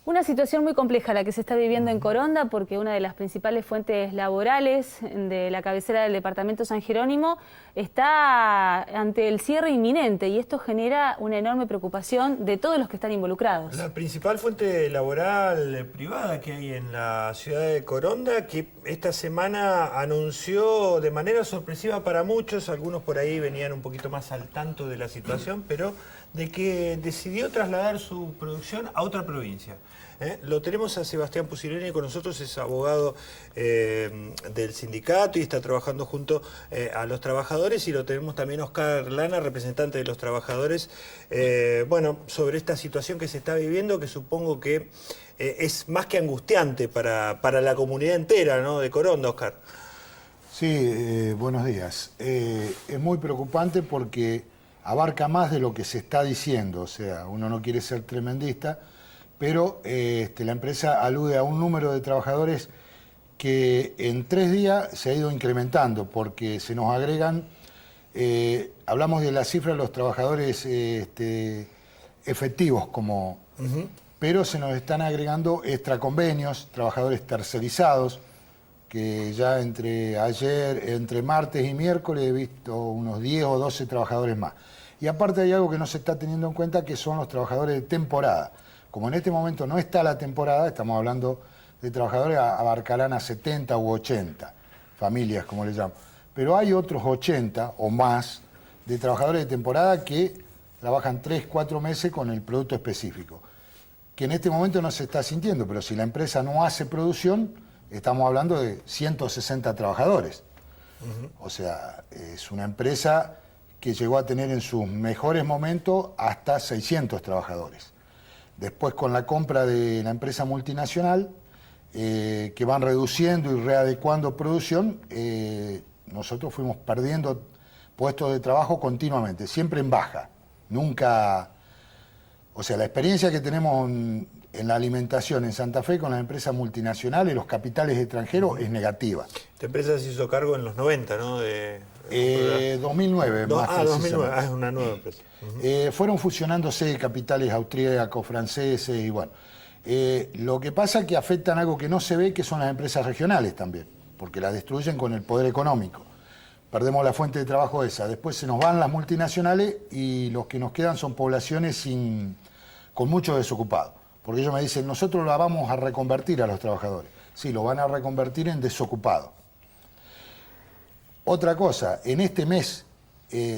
Una situación muy compleja la que se está viviendo en Coronda, porque una de las principales fuentes laborales de la cabecera del departamento San Jerónimo está ante el cierre inminente, y esto genera una enorme preocupación de todos los que están involucrados. La principal fuente laboral privada que hay en la ciudad de Coronda, que esta semana anunció de manera sorpresiva para muchos, algunos por ahí venían un poquito más al tanto de la situación, pero de que decidió trasladar su producción a otra provincia. Lo tenemos a Sebastián Pucirene con nosotros, es abogado del sindicato y está trabajando junto a los trabajadores, y lo tenemos también a Oscar Lana, representante de los trabajadores, bueno, sobre esta situación que se está viviendo, que supongo que es más que angustiante para la comunidad entera, ¿no?, de Coronda, Oscar. Sí, buenos días. Es muy preocupante porque abarca más de lo que se está diciendo, o sea, uno no quiere ser tremendista, pero la empresa alude a un número de trabajadores que en 3 días se ha ido incrementando, porque se nos agregan, hablamos de la cifra de los trabajadores efectivos, pero se nos están agregando extraconvenios, trabajadores tercerizados, que ya entre martes y miércoles he visto unos 10 o 12 trabajadores más. Y aparte hay algo que no se está teniendo en cuenta, que son los trabajadores de temporada. Como en este momento no está la temporada, estamos hablando de trabajadores, abarcarán a 70 u 80 familias, como le llamo. Pero hay otros 80 o más de trabajadores de temporada que trabajan 3, 4 meses con el producto específico, que en este momento no se está sintiendo, pero si la empresa no hace producción, estamos hablando de 160 trabajadores. O sea, es una empresa que llegó a tener en sus mejores momentos hasta 600 trabajadores. Después, con la compra de la empresa multinacional, que van reduciendo y readecuando producción, nosotros fuimos perdiendo puestos de trabajo continuamente, siempre en baja. Nunca... O sea, la experiencia que tenemos en la alimentación en Santa Fe con las empresas multinacionales, los capitales extranjeros, es negativa. Esta empresa se hizo cargo en los 90, ¿no? 2009, más 2009, es una nueva empresa. Fueron fusionándose capitales austríacos, franceses, y bueno. Lo que pasa es que afectan algo que no se ve, que son las empresas regionales también, porque las destruyen con el poder económico. Perdemos la fuente de trabajo esa. Después se nos van las multinacionales y los que nos quedan son poblaciones con muchos desocupados. Porque ellos me dicen, nosotros la vamos a reconvertir a los trabajadores. Sí, lo van a reconvertir en desocupados. Otra cosa, en este mes,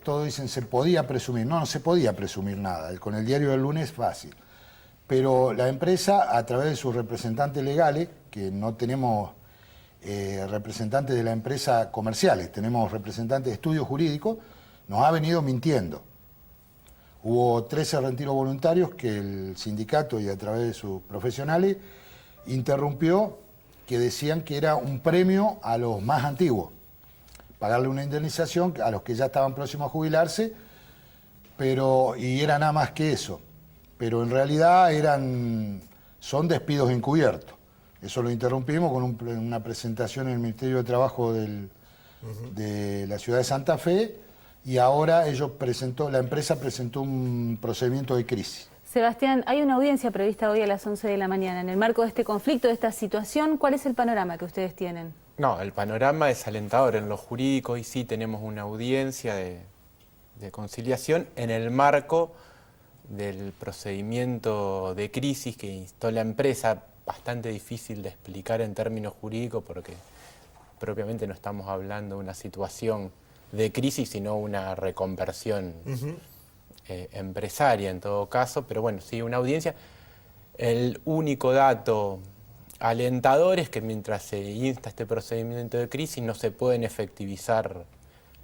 todos dicen, se podía presumir. No, no se podía presumir nada. Con el diario del lunes, fácil. Pero la empresa, a través de sus representantes legales, que no tenemos representantes de la empresa comerciales, tenemos representantes de estudios jurídicos, nos ha venido mintiendo. Hubo 13 retiros voluntarios que el sindicato, y a través de sus profesionales, interrumpió, que decían que era un premio a los más antiguos, pagarle una indemnización a los que ya estaban próximos a jubilarse, y era nada más que eso. Pero en realidad son despidos encubiertos. Eso lo interrumpimos con una presentación en el Ministerio de Trabajo de la ciudad de Santa Fe, y ahora la empresa presentó un procedimiento de crisis. Sebastián, hay una audiencia prevista hoy a las 11 de la mañana. En el marco de este conflicto, de esta situación, ¿cuál es el panorama que ustedes tienen? No, el panorama es alentador en lo jurídico, y sí tenemos una audiencia de conciliación en el marco del procedimiento de crisis que instó la empresa, bastante difícil de explicar en términos jurídicos porque propiamente no estamos hablando de una situación de crisis, sino una reconversión empresaria en todo caso, pero bueno, sí, una audiencia. El único dato alentador es que mientras se insta este procedimiento de crisis no se pueden efectivizar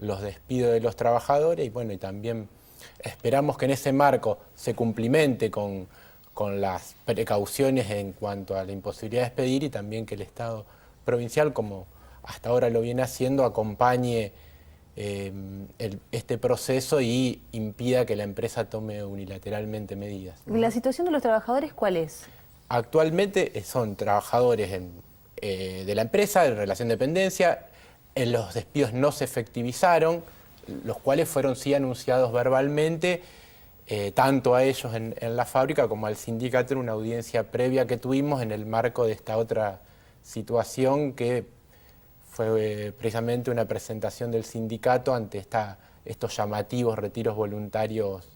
los despidos de los trabajadores, y bueno, y también esperamos que en ese marco se cumplimente con las precauciones en cuanto a la imposibilidad de despedir, y también que el Estado provincial, como hasta ahora lo viene haciendo, acompañe este proceso y impida que la empresa tome unilateralmente medidas. ¿La situación de los trabajadores cuál es? Actualmente son trabajadores de la empresa en relación de dependencia. Los despidos no se efectivizaron, los cuales fueron sí anunciados verbalmente tanto a ellos en la fábrica como al sindicato en una audiencia previa que tuvimos en el marco de esta otra situación que fue precisamente una presentación del sindicato ante estos llamativos retiros voluntarios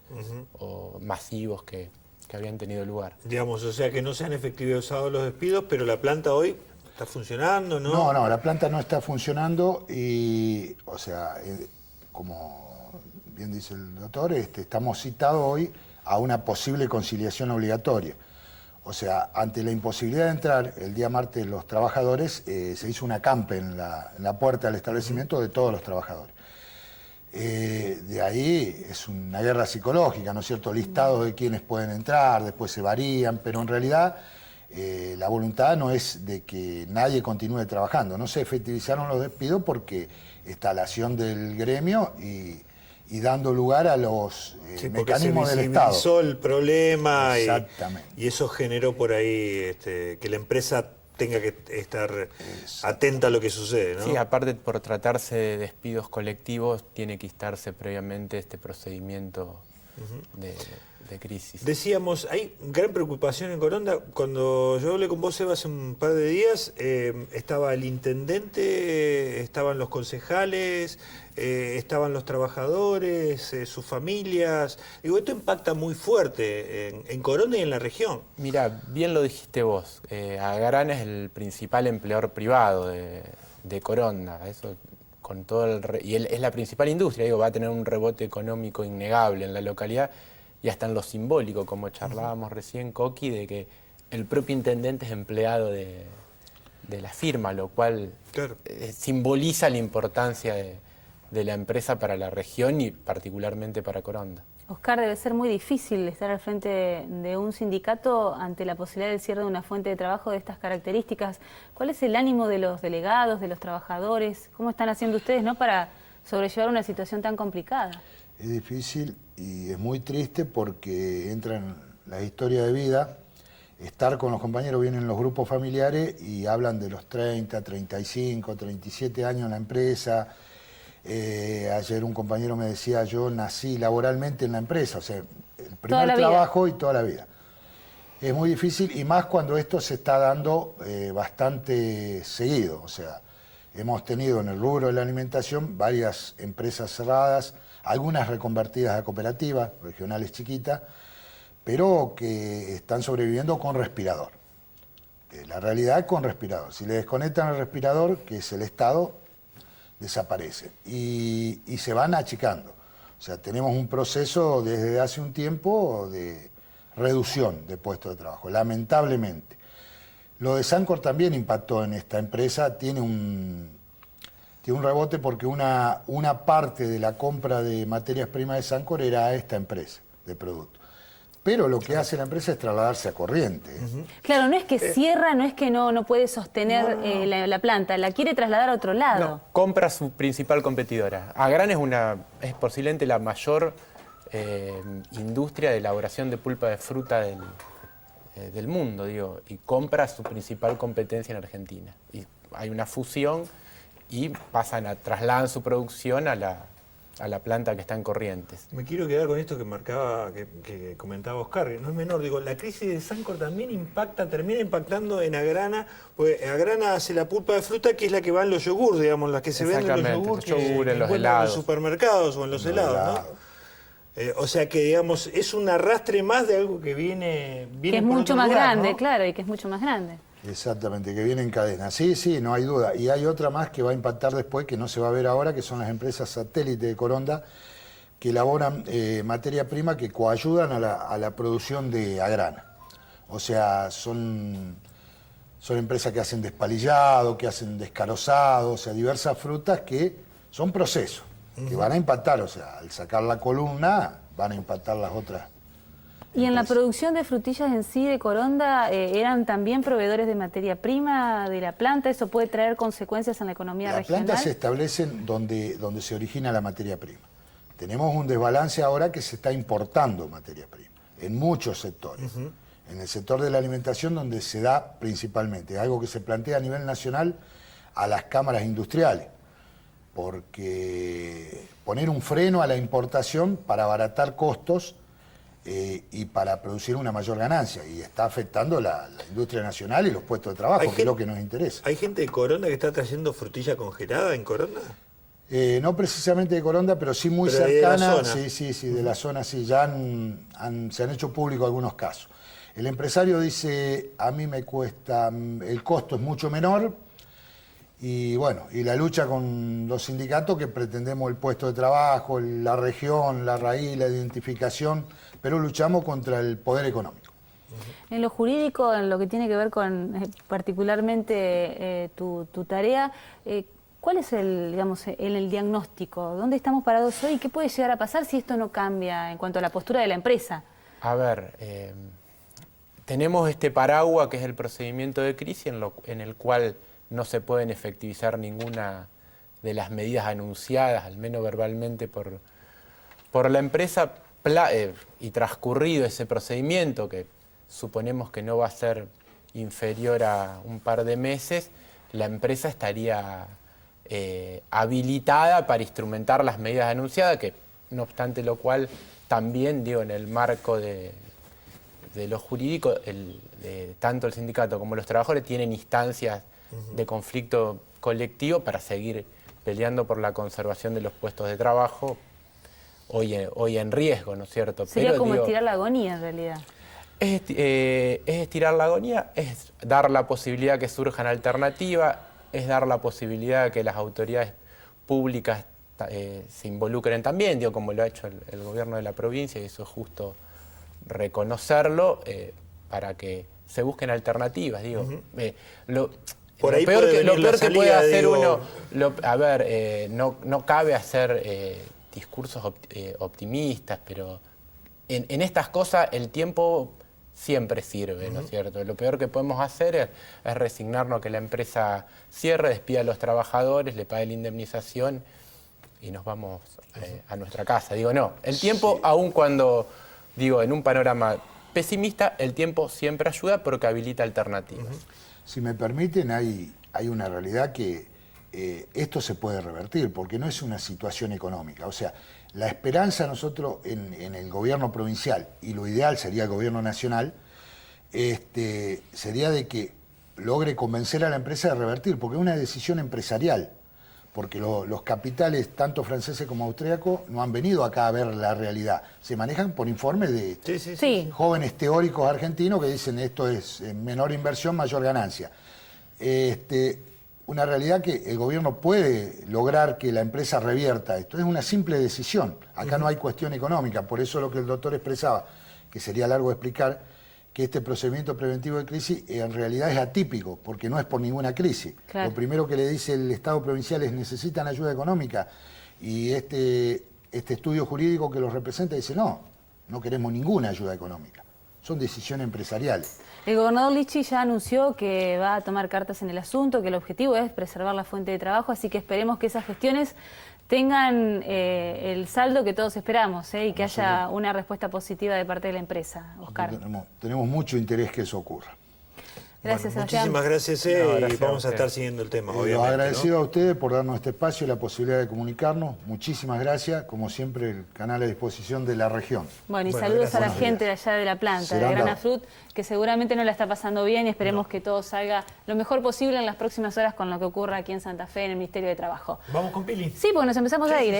o masivos que habían tenido lugar. Digamos, o sea que no se han efectivizado los despidos, pero la planta hoy está funcionando, ¿no? No, la planta no está funcionando y, o sea, como bien dice el doctor, estamos citados hoy a una posible conciliación obligatoria. O sea, ante la imposibilidad de entrar el día martes los trabajadores, se hizo un acampe en la puerta del establecimiento de todos los trabajadores. De ahí es una guerra psicológica, ¿no es cierto? Listados de quienes pueden entrar, después se varían, pero en realidad la voluntad no es de que nadie continúe trabajando. No se efectivizaron los despidos porque está la acción del gremio y dando lugar a los mecanismos del Estado. Se visibilizó el problema y eso generó por ahí que la empresa tenga que estar atenta a lo que sucede, ¿no? Sí, aparte por tratarse de despidos colectivos, tiene que instarse previamente este procedimiento de crisis. Decíamos, hay gran preocupación en Coronda. Cuando yo hablé con vos, Eva, hace un par de días, estaba el intendente, estaban los concejales, estaban los trabajadores, sus familias. Digo, esto impacta muy fuerte en Coronda y en la región. Mira, bien lo dijiste vos, Agrana es el principal empleador privado de Coronda, eso con todo y es la principal industria, digo, va a tener un rebote económico innegable en la localidad y hasta en lo simbólico, como charlábamos recién, Coqui, de que el propio intendente es empleado de la firma, lo cual claro, simboliza la importancia de la empresa para la región y particularmente para Coronda. Oscar, debe ser muy difícil estar al frente de un sindicato ante la posibilidad del cierre de una fuente de trabajo de estas características. ¿Cuál es el ánimo de los delegados, de los trabajadores? ¿Cómo están haciendo ustedes, ¿no?, para sobrellevar una situación tan complicada? Es difícil y es muy triste porque entra en la historia de vida. Estar con los compañeros, vienen los grupos familiares y hablan de los 30, 35, 37 años en la empresa. Ayer un compañero me decía, yo nací laboralmente en la empresa, o sea, el primer trabajo y toda la vida. Es muy difícil y más cuando esto se está dando bastante seguido. O sea, hemos tenido en el rubro de la alimentación varias empresas cerradas, algunas reconvertidas a cooperativas, regionales chiquitas, pero que están sobreviviendo con respirador. La realidad es con respirador. Si le desconectan el respirador, que es el Estado, desaparece y se van achicando. O sea, tenemos un proceso desde hace un tiempo de reducción de puestos de trabajo, lamentablemente. Lo de Sancor también impactó en esta empresa, tiene un rebote porque una parte de la compra de materias primas de Sancor era a esta empresa de productos. Pero lo que hace la empresa es trasladarse a corriente. Claro, no es que cierra, no es que no puede sostener la planta, la quiere trasladar a otro lado. No, compra su principal competidora. Agrana es posiblemente la mayor industria de elaboración de pulpa de fruta del mundo, digo, y compra su principal competencia en Argentina. Y hay una fusión y trasladan su producción a la planta que está en Corrientes. Me quiero quedar con esto que comentaba Oscar, que no es menor. Digo, la crisis de Sancor también termina impactando en Agrana, porque Agrana hace la pulpa de fruta, que es la que va en los yogures, digamos, las que se venden en los yogures, en los helados, en los supermercados o en los helados, ¿no? O sea que, digamos, es un arrastre más de algo que viene que es mucho más grande, ¿no? Claro, y que es mucho más grande. Exactamente, que viene en cadena. Sí, no hay duda. Y hay otra más que va a impactar después, que no se va a ver ahora, que son las empresas satélite de Coronda, que elaboran materia prima que coayudan a la producción de Agrana. O sea, son empresas que hacen despalillado, que hacen descarozado, o sea, diversas frutas que son procesos, que van a impactar. O sea, al sacar la columna, van a impactar las otras. ¿Y en la producción de frutillas en sí de Coronda eran también proveedores de materia prima de la planta? ¿Eso puede traer consecuencias en la economía regional? Las plantas se establecen donde se origina la materia prima. Tenemos un desbalance ahora que se está importando materia prima en muchos sectores. En el sector de la alimentación, donde se da principalmente, algo que se plantea a nivel nacional a las cámaras industriales, porque poner un freno a la importación para abaratar costos y para producir una mayor ganancia. Y está afectando la industria nacional y los puestos de trabajo, que es lo que nos interesa. ¿Hay gente de Coronda que está trayendo frutilla congelada en Coronda? No precisamente de Coronda, pero sí muy pero cercana. de la zona. Sí, de la zona sí. Ya se han hecho públicos algunos casos. El empresario dice, a mí me cuesta, el costo es mucho menor, y bueno, y la lucha con los sindicatos que pretendemos el puesto de trabajo, la región, la raíz, la identificación, pero luchamos contra el poder económico. En lo jurídico, en lo que tiene que ver con particularmente tu tarea, ¿cuál es el diagnóstico? ¿Dónde estamos parados hoy? ¿Qué puede llegar a pasar si esto no cambia en cuanto a la postura de la empresa? A ver, tenemos este paraguas que es el procedimiento de crisis en el cual no se pueden efectivizar ninguna de las medidas anunciadas, al menos verbalmente, por la empresa, y transcurrido ese procedimiento, que suponemos que no va a ser inferior a un par de meses, la empresa estaría habilitada para instrumentar las medidas anunciadas, que no obstante lo cual también, digo, en el marco de lo jurídico, tanto el sindicato como los trabajadores tienen instancias de conflicto colectivo para seguir peleando por la conservación de los puestos de trabajo hoy en riesgo, ¿no es cierto? Sería pero, como estirar la agonía en realidad. Es estirar la agonía, es dar la posibilidad que surjan alternativas, es dar la posibilidad de que las autoridades públicas se involucren también, digo, como lo ha hecho el gobierno de la provincia, y eso es justo reconocerlo, para que se busquen alternativas, digo. Por ahí lo peor que puede hacer digo... uno, no cabe hacer discursos optimistas, pero en estas cosas el tiempo siempre sirve, ¿no es cierto? Lo peor que podemos hacer es resignarnos a que la empresa cierre, despida a los trabajadores, le pague la indemnización y nos vamos a nuestra casa. Digo, no, el tiempo, aun cuando, digo, en un panorama pesimista, el tiempo siempre ayuda porque habilita alternativas. Si me permiten, hay una realidad que esto se puede revertir, porque no es una situación económica. O sea, la esperanza nosotros en el gobierno provincial, y lo ideal sería el gobierno nacional, sería de que logre convencer a la empresa de revertir, porque es una decisión empresarial, porque los capitales, tanto franceses como austríacos, no han venido acá a ver la realidad. Se manejan por informes de jóvenes teóricos argentinos que dicen esto es menor inversión, mayor ganancia. Una realidad que el gobierno puede lograr que la empresa revierta esto. Es una simple decisión. Acá no hay cuestión económica. Por eso lo que el doctor expresaba, que sería largo de explicar, que este procedimiento preventivo de crisis en realidad es atípico, porque no es por ninguna crisis. Claro. Lo primero que le dice el Estado provincial es necesitan ayuda económica, y este estudio jurídico que los representa dice no queremos ninguna ayuda económica. Son decisiones empresariales. El gobernador Lichi ya anunció que va a tomar cartas en el asunto, que el objetivo es preservar la fuente de trabajo, así que esperemos que esas gestiones tengan el saldo que todos esperamos, y que haya una respuesta positiva de parte de la empresa. Oscar. Tenemos mucho interés que eso ocurra. Gracias, bueno, muchísimas gracias, gracias, y vamos a estar siguiendo el tema, obviamente. Los agradecido a ustedes por darnos este espacio y la posibilidad de comunicarnos. Muchísimas gracias. Como siempre, el canal a disposición de la región. Bueno, y saludos a la gente de allá de la planta, de Grana Fruit, que seguramente no la está pasando bien, y esperemos que todo salga lo mejor posible en las próximas horas con lo que ocurra aquí en Santa Fe, en el Ministerio de Trabajo. ¿Vamos con Pili? Sí, porque nos empezamos a ir,